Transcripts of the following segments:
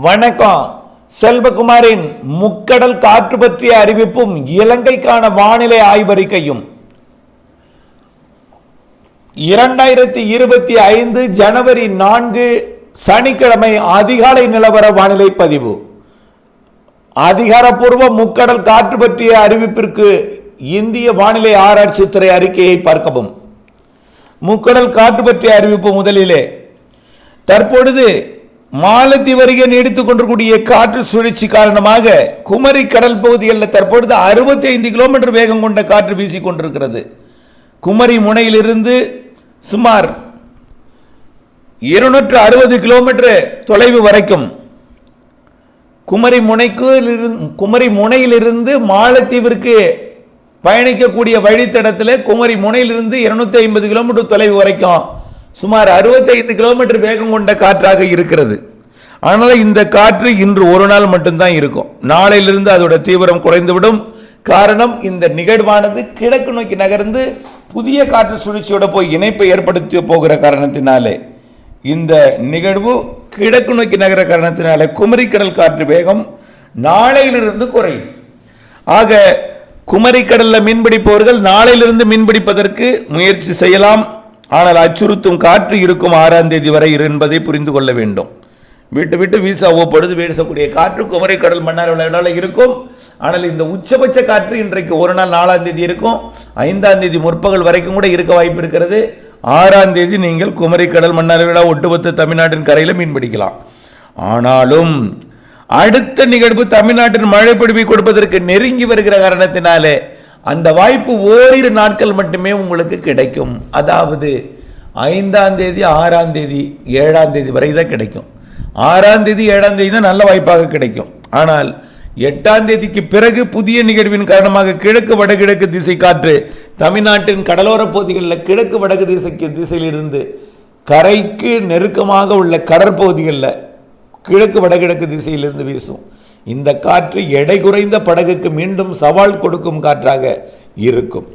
வணக்கம். செல்வகுமாரின் முக்கடல் காற்று பற்றிய அறிவிப்பும் இலங்கைக்கான வானிலை ஆய்வறிக்கையும் 2025 ஜனவரி 4 சனிக்கிழமை அதிகாலை நிலவர வானிலை பதிவு. அதிகாரப்பூர்வ முக்கடல் காற்று பற்றிய அறிவிப்பிற்கு இந்திய வானிலை ஆராய்ச்சி துறை அறிக்கையை பார்க்கவும். முக்கடல் காற்று பற்றிய அறிவிப்பு முதலிலே, தற்பொழுது மாலத்தீவு அருகே நீடித்துக் கொண்டிருக்கூடிய காற்று சுழற்சி காரணமாக குமரி கடல் பகுதிகளில் தற்பொழுது 65 கிலோமீட்டர் வேகம் கொண்ட காற்று வீசிக் கொண்டிருக்கிறது. குமரி முனையிலிருந்து சுமார் 260 கிலோமீட்டர் தொலைவு வரைக்கும் குமரி முனையிலிருந்து மாலத்தீவிற்கு பயணிக்கக்கூடிய வழித்தடத்தில் குமரி முனையிலிருந்து 250 கிலோமீட்டர் தொலைவு வரைக்கும் சுமார் 65 கிலோமீட்டர் வேகம் கொண்ட காற்றாக இருக்கிறது. ஆனால் இந்த காற்று இன்று ஒரு நாள் மட்டும்தான் இருக்கும். நாளையிலிருந்து அதோட தீவிரம் குறைந்துவிடும். காரணம், இந்த நிகழ்வானது கிழக்கு நோக்கி நகர்ந்து புதிய காற்று சுழற்சியோட போய் இணைப்பை ஏற்படுத்தி போகிற காரணத்தினாலே, இந்த நிகழ்வு கிழக்கு நோக்கி நகர காரணத்தினாலே குமரி கடல் காற்று வேகம் நாளையிலிருந்து குறையும். ஆக குமரி கடலில் மீன்பிடிப்பவர்கள் நாளையிலிருந்து மீன்பிடிப்பதற்கு முயற்சி செய்யலாம். ஆனால் அச்சுறுத்தும் காற்று இருக்கும் 6ஆம் தேதி வரை என்பதை புரிந்து கொள்ள வேண்டும். விட்டு விட்டு வீச அவ்வப்பொழுது வீசக்கூடிய காற்று குமரி கடல் மன்னார் வளைகுடால இருக்கும். ஆனால் இந்த உச்சபட்ச காற்று இன்றைக்கு ஒரு நாள் 4ஆம் தேதி இருக்கும். 5ஆம் தேதி முற்பகல் வரைக்கும் கூட இருக்க வாய்ப்பு இருக்கிறது. 6ஆம் தேதி நீங்கள் குமரி கடல் மன்னார் வளைகுடா ஒட்டுமொத்த தமிழ்நாட்டின் கரையில் மீன் பிடிக்கலாம். ஆனாலும் அடுத்த நிகழ்வு தமிழ்நாட்டின் மழை பொழிவை கொடுப்பதற்கு நெருங்கி வருகிற காரணத்தினாலே அந்த வாய்ப்பு ஓரிரு நாட்கள் மட்டுமே உங்களுக்கு கிடைக்கும். அதாவது 5ஆம் தேதி 6ஆம் தேதி 7ஆம் தேதி வரை தான் கிடைக்கும். 6ஆம் தேதி 7ஆம் தேதி தான் நல்ல வாய்ப்பாக கிடைக்கும். ஆனால் 8ஆம் தேதிக்கு பிறகு புதிய நிகழ்வின் காரணமாக கிழக்கு வடகிழக்கு திசை காற்று தமிழ்நாட்டின் கடலோர பகுதிகளில் கிழக்கு வடக்கு திசையிலிருந்து கரைக்கு நெருக்கமாக உள்ள கடற்பகுதிகளில் கிழக்கு வடகிழக்கு திசையிலிருந்து வீசும். இந்த காற்று எடை குறைந்த படகுக்கு மீண்டும் சவால் கொடுக்கும் காற்றாக இருக்கும்.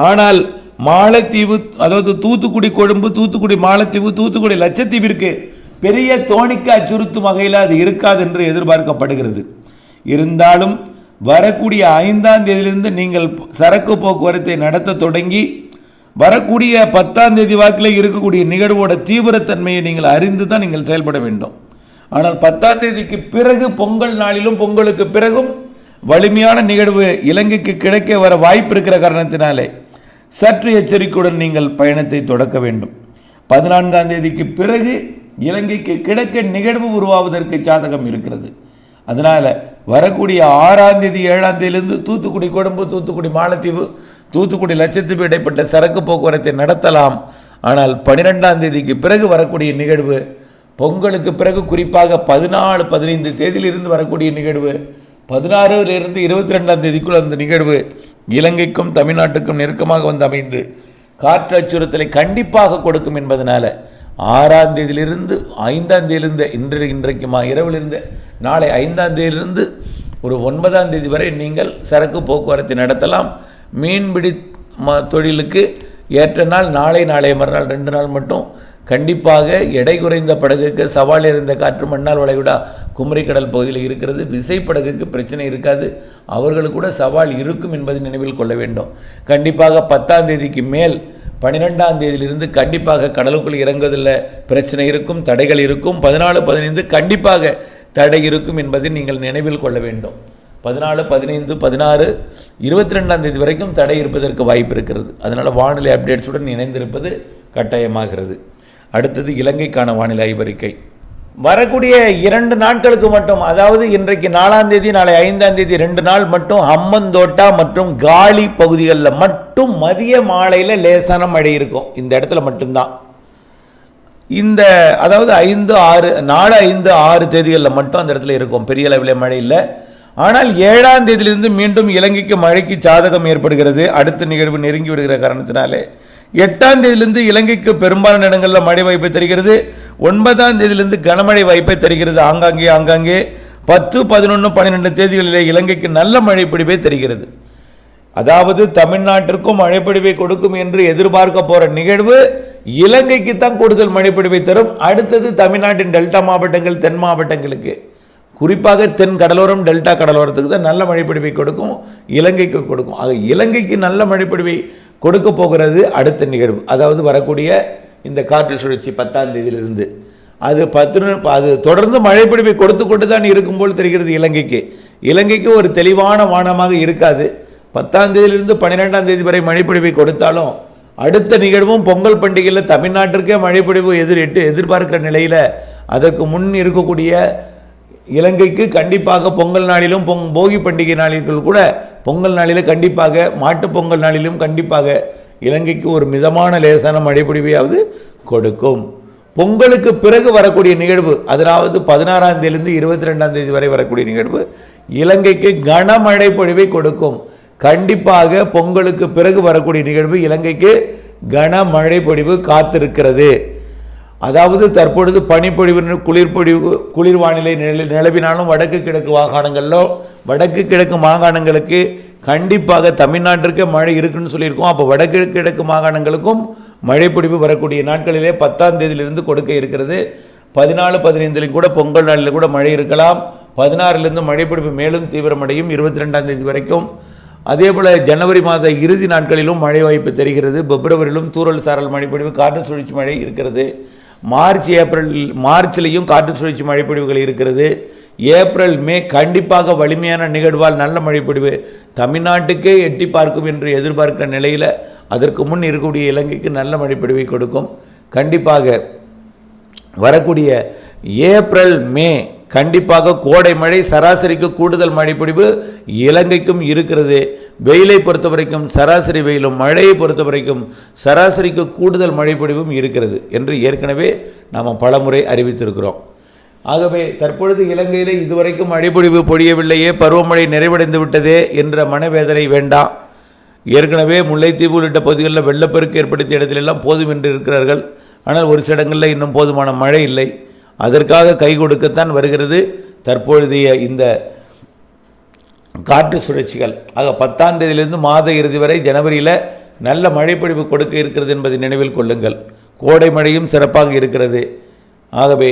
ஆனால் மாலத்தீவு, அதாவது தூத்துக்குடி கொழும்பு, தூத்துக்குடி மாலத்தீவு, தூத்துக்குடி லட்சத்தீவிற்கு பெரிய தோணிக்கு அச்சுறுத்தும் வகையில் அது இருக்காது என்று எதிர்பார்க்கப்படுகிறது. இருந்தாலும் வரக்கூடிய 5ஆம் தேதியிலிருந்து நீங்கள் சரக்கு போக்குவரத்தை நடத்த தொடங்கி வரக்கூடிய 10ஆம் தேதி வாக்கில் இருக்கக்கூடிய நிகழ்வோட தீவிரத்தன்மையை நீங்கள் அறிந்து தான் நீங்கள் செயல்பட வேண்டும். ஆனால் 10ஆம் தேதிக்கு பிறகு பொங்கல் நாளிலும் பொங்கலுக்கு பிறகும் வலிமையான நிகழ்வு இலங்கைக்கு கிழக்கே வர வாய்ப்பு இருக்கிற காரணத்தினாலே சற்று எச்சரிக்கையுடன் நீங்கள் பயணத்தை தொடக்க வேண்டும். 14ஆம் தேதிக்கு பிறகு இலங்கைக்கு கிழக்கே நிகழ்வு உருவாவதற்கு சாதகம் இருக்கிறது. அதனால் வரக்கூடிய 6ஆம் தேதி 7ஆம் தேதியிலிருந்து தூத்துக்குடி கொழும்பு, தூத்துக்குடி மாலத்தீவு, தூத்துக்குடி லட்சத்தீவு இடைப்பட்ட சரக்கு போக்குவரத்தை நடத்தலாம். ஆனால் 12ஆம் தேதிக்கு பிறகு வரக்கூடிய நிகழ்வு, பொங்கலுக்கு பிறகு குறிப்பாக 14, 15 தேதியிலிருந்து வரக்கூடிய நிகழ்வு, 16லிருந்து 22ஆம் தேதிக்குள் அந்த நிகழ்வு இலங்கைக்கும் தமிழ்நாட்டுக்கும் நெருக்கமாக வந்து அமைந்து காற்று அச்சுறுத்தலை கண்டிப்பாக கொடுக்கும் என்பதனால 6ஆம் தேதியிலிருந்து 5ஆம் தேதியிலிருந்து இன்றைக்கு இரவிலிருந்து நாளை 5ஆம் தேதியிலிருந்து ஒரு 9ஆம் தேதி வரை நீங்கள் சரக்கு போக்குவரத்தை நடத்தலாம். மீன்பிடி தொழிலுக்கு ஏற்ற நாள் நாளை மறுநாள் 2 நாள் மட்டும் கண்டிப்பாக எடை குறைந்த படகுக்கு சவால் இருந்த காற்று மன்னார் வளைகுடா குமரி கடல் பகுதியில் இருக்கிறது. விசைப்படகுக்கு பிரச்சனை இருக்காது, அவர்களுக்கு கூட சவால் இருக்கும் என்பதை நினைவில் கொள்ள வேண்டும். கண்டிப்பாக 10ஆம் தேதிக்கு மேல் 12ஆம் தேதியிலிருந்து கண்டிப்பாக கடலுக்குள் இறங்குவதில் பிரச்சனை இருக்கும், தடைகள் இருக்கும். 14, 15 கண்டிப்பாக தடை இருக்கும் என்பதை நீங்கள் நினைவில் கொள்ள வேண்டும். 14, 15, 16, 22ஆம் தேதி வரைக்கும் தடை இருப்பதற்கு வாய்ப்பு இருக்கிறது. அதனால் வானிலை அப்டேட்ஸுடன் இணைந்திருப்பது கட்டாயமாகிறது. அடுத்தது இலங்கைக்கான வானிலை ஆய்வறிக்கை. வரக்கூடிய 2 நாட்களுக்கு மட்டும், அதாவது இன்றைக்கு 4ஆம் தேதி நாளை 5ஆம் தேதி 2 நாள் மட்டும் ஹம்மந்தோட்டா மற்றும் காலி பகுதிகளில் மட்டும் மதிய மாலையில் லேசான மழை இருக்கும். இந்த இடத்துல மட்டும்தான் இந்த, அதாவது 5, 6 தேதிகளில் மட்டும் அந்த இடத்துல இருக்கும். பெரிய அளவில் மழை இல்லை. ஆனால் 7ஆம் தேதியிலிருந்து மீண்டும் இலங்கைக்கு மழைக்கு சாதகம் ஏற்படுகிறது. அடுத்த நிகழ்வு நெருங்கி வருகிற காரணத்தினாலே 8ஆம் தேதியிலிருந்து இலங்கைக்கு பெரும்பாலான இடங்களில் மழை வாய்ப்பை தருகிறது. 9ஆம் தேதியிலிருந்து கனமழை வாய்ப்பை தருகிறது. ஆங்காங்கே 10, 11, 12 தேதிகளிலே இலங்கைக்கு நல்ல மழை பொழிவை தருகிறது. அதாவது தமிழ்நாட்டிற்கும் மழைப்பொழிவை கொடுக்கும் என்று எதிர்பார்க்க போற நிகழ்வு இலங்கைக்கு தான் கூடுதல் மழைப்பொழிவை தரும். அடுத்தது தமிழ்நாட்டின் டெல்டா மாவட்டங்கள், தென் மாவட்டங்களுக்கு குறிப்பாக தென் கடலோரம் டெல்டா கடலோரத்துக்கு தான் நல்ல மழைப்பொழிவை கொடுக்கும், இலங்கைக்கு கொடுக்கும். ஆக இலங்கைக்கு நல்ல மழைப்பொழிவை கொடுக்க போகிறது அடுத்த நிகழ்வு, அதாவது வரக்கூடிய இந்த காற்று சுழற்சி 10ஆம் தேதியிலிருந்து. அது அது தொடர்ந்து மழைப்பொழிவை கொடுத்து கொண்டு தான் இருக்கும்போல் தெரிகிறது இலங்கைக்கு ஒரு தெளிவான வானமாக இருக்காது. 10ஆம் தேதியிலிருந்து 12ஆம் தேதி வரை மழைப்பொழிவை கொடுத்தாலும் அடுத்த நிகழ்வும் பொங்கல் பண்டிகையில் தமிழ்நாட்டிற்கே மழைப்பொழிவு எதிர்பார்க்கிற நிலையில் அதற்கு முன் இருக்கக்கூடிய இலங்கைக்கு கண்டிப்பாக பொங்கல் நாளிலும் போகி பண்டிகை நாளில் கூட பொங்கல் நாளில் கண்டிப்பாக மாட்டுப்பொங்கல் நாளிலும் கண்டிப்பாக இலங்கைக்கு ஒரு மிதமான லேசான மழைப்பொழிவையாவது கொடுக்கும். பொங்கலுக்கு பிறகு வரக்கூடிய நிகழ்வு, அதாவது 16ஆம் தேதியிலிருந்து 22ஆம் தேதி வரை வரக்கூடிய நிகழ்வு இலங்கைக்கு கனமழை பொழிவை கொடுக்கும். கண்டிப்பாக பொங்கலுக்கு பிறகு வரக்கூடிய நிகழ்வு இலங்கைக்கு கனமழை பொழிவு காத்திருக்கிறது. அதாவது தற்பொழுது பனிப்பொழிவு குளிர் வானிலை நிலவினாலும் வடக்கு கிழக்கு மாகாணங்களுக்கு கண்டிப்பாக தமிழ்நாட்டிற்கு மழை இருக்குன்னு சொல்லியிருக்கோம். அப்போ வடக்கு கிழக்கு மாகாணங்களுக்கும் மழைப்பொழிவு வரக்கூடிய நாட்களிலே 10ஆம் தேதியிலிருந்து கொடுக்க இருக்கிறது. 14, 15 கூட பொங்கல் நாளில் கூட மழை இருக்கலாம். 16லிருந்து மழைப்பொழிவு மேலும் தீவிரமடையும் 22ஆம் தேதி வரைக்கும். அதே போல் ஜனவரி மாத இறுதி நாட்களிலும் மழை வாய்ப்பு தெரிகிறது. பிப்ரவரியிலும் தூறல் சாரல் மழைப்பொழிவு காற்று சுழற்சி மழை இருக்கிறது. மார்ச்லேயும் காற்று சுழற்சி மழைப்பொழிவுகள் இருக்கிறது. ஏப்ரல் மே கண்டிப்பாக வலிமையான நிகழ்வால் நல்ல மழைப்பொழிவு தமிழ்நாட்டுக்கே எட்டி பார்க்கும் என்று எதிர்பார்க்கிற நிலையில் அதற்கு முன் இருக்கக்கூடிய இலங்கைக்கு நல்ல மழைப்பொழிவை கொடுக்கும். கண்டிப்பாக வரக்கூடிய ஏப்ரல் மே கண்டிப்பாக கோடை மழை, சராசரிக்கு கூடுதல் மழைப்பொழிவு இலங்கைக்கும் இருக்கிறது. வெயிலை பொறுத்த வரைக்கும் சராசரி வெயிலும், மழையை பொறுத்த வரைக்கும் சராசரிக்கு கூடுதல் மழைப்பொழிவும் இருக்கிறது என்று ஏற்கனவே நாம் பலமுறை அறிவித்திருக்கிறோம். ஆகவே தற்பொழுது இலங்கையில் இதுவரைக்கும் மழைப்பொழிவு பொழியவில்லையே, பருவமழை நிறைவடைந்து விட்டதே என்ற மனவேதனை வேண்டாம். ஏற்கனவே முல்லைத்தீவு உள்ளிட்ட பகுதிகளில் வெள்ளப்பெருக்கு ஏற்படுத்திய இடத்திலெல்லாம் போதும் என்று இருக்கிறார்கள். ஆனால் ஒரு சில இடங்களில் இன்னும் போதுமான மழை இல்லை. அதற்காக கை கொடுக்கத்தான் வருகிறது தற்பொழுதைய இந்த காற்று சுழற்சிகள். ஆக 10ஆம் தேதியிலிருந்து மாத இறுதி வரை ஜனவரியில் நல்ல மழைப்பொழிவு கொடுக்க இருக்கிறது என்பதை நினைவில் கொள்ளுங்கள். கோடை மழையும் சிறப்பாக இருக்கிறது. ஆகவே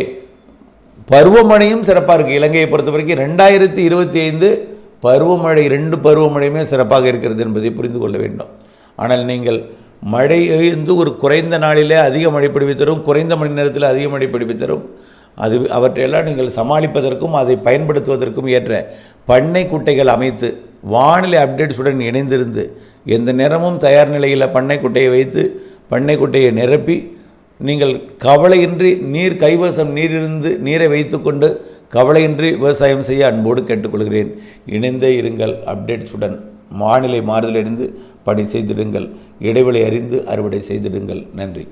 பருவமழையும் சிறப்பாக இருக்குது. இலங்கையை பொறுத்த வரைக்கும் 2025 பருவமழை 2 பருவமழையுமே சிறப்பாக இருக்கிறது என்பதை புரிந்து கொள்ள வேண்டும். ஆனால் நீங்கள் மழை ஒரு குறைந்த நாளிலே அதிக மழைப்பொழிவு தரும், குறைந்த மணி நேரத்தில் அதிக மழைப்பொழிவு தரும். அவற்றையெல்லாம் நீங்கள் சமாளிப்பதற்கும் அதை பயன்படுத்துவதற்கும் ஏற்ற பண்ணை குட்டைகள் அமைத்து வானிலை அப்டேட்ஸுடன் இணைந்திருந்து எந்த நேரமும் தயார் நிலையில் பண்ணை குட்டையை வைத்து பண்ணை குட்டையை நிரப்பி நீங்கள் கவலையின்றி கைவசம் நீரை வைத்துக்கொண்டு கவலையின்றி விவசாயம் செய்ய அன்போடு கேட்டுக்கொள்கிறேன். இணைந்தே இருங்கள். அப்டேட்ஸுடன் வானிலை மாறுதலடைந்து பணி செய்திடுங்கள். இடைவெளி அறிந்து அறுவடை செய்திடுங்கள். நன்றி.